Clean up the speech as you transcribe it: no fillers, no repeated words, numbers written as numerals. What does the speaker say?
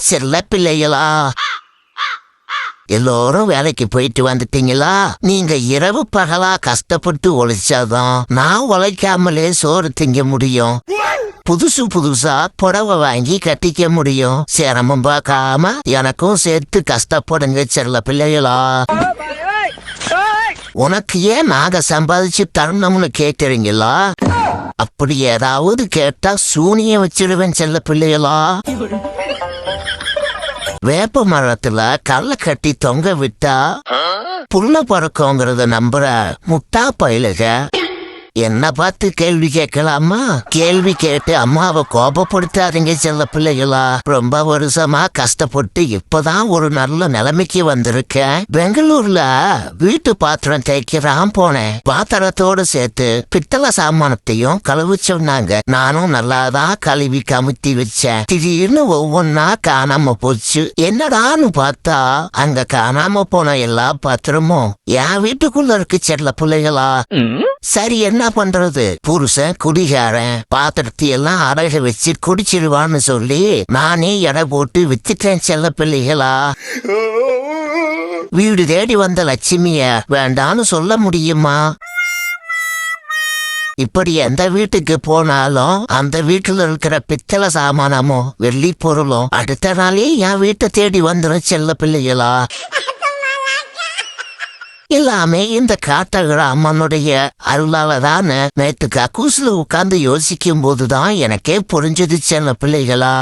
செல்ல பிள்ளைகளா, எல்லோரும் வேலைக்கு போயிட்டு வந்துட்டீங்களா? நீங்க இரவு பகலா கஷ்டப்பட்டு உழைச்சாதான் நான் உழைக்காமலே சோறு திங்க முடியும். புதுசா புடவை வாங்கி கட்டிக்க முடியும். சிரமம் பார்க்காம எனக்கும் சேர்த்து கஷ்டப்படுங்க செல்ல பிள்ளைகளா. உனக்கு ஏன் நாங்க சம்பாதிச்சு தரணும்னு கேட்கறீங்களா? அப்படி ஏதாவது கேட்டா சூனிய வச்சிருவேன் செல்ல பிள்ளைகளா. வேப்ப மரத்துல கல்ல கட்டி தொங்க விட்டா புள்ள பறக்குங்கிறத நம்புற முட்டா பயிலுக என்ன பார்த்து கேள்வி கேட்கலாமா? கேள்வி கேட்டு அம்மாவை கோபப்படுத்தாதீங்க செல்ல பிள்ளைகளா. ரொம்ப வருஷமா கஷ்டப்பட்டு இப்பதான் ஒரு நல்ல நிலைமைக்கு வந்திருக்கேன். பெங்களூர்ல வீட்டு பாத்திரம் தேய்க்கிறான் போனேன். பாத்திரத்தோடு சேர்த்து பித்தளை சாமானத்தையும் கழுவி சொன்னாங்க. நானும் நல்லாதான் கழுவி கமுத்தி வச்சேன். திடீர்னு ஒவ்வொன்னா காணாம போச்சு. என்னடான்னு பார்த்தா அங்க காணாம போன எல்லா பாத்திரமும் என் வீட்டுக்குள்ள இருக்கு செல்ல பிள்ளைகளா. சரி என்ன பண்றது? புருஷன் குடிகாரன், பாத்திரத்தை எல்லாம் அறைக வச்சு குடிச்சிருவான்னு சொல்லி நானே எடை போட்டு வித்துட்டேன் செல்ல பிள்ளைகளா. வீடு தேடி வந்த லட்சுமிய வேண்டான்னு சொல்ல முடியுமா? இப்படி எந்த வீட்டுக்கு போனாலும் அந்த வீட்டுல இருக்கிற பித்தளை சாமானமும் வெள்ளி பொருளும் அடுத்த நாளே என் வீட்டை தேடி வந்துடும் செல்ல பிள்ளைகளா. எல்லாமே இந்த காட்டகிற அம்மனுடைய அருளாலதான. நேற்று கக்கூசுல உட்கார்ந்து யோசிக்கும் போதுதான் எனக்கே புரிஞ்சது செல்ல பிள்ளைகளா.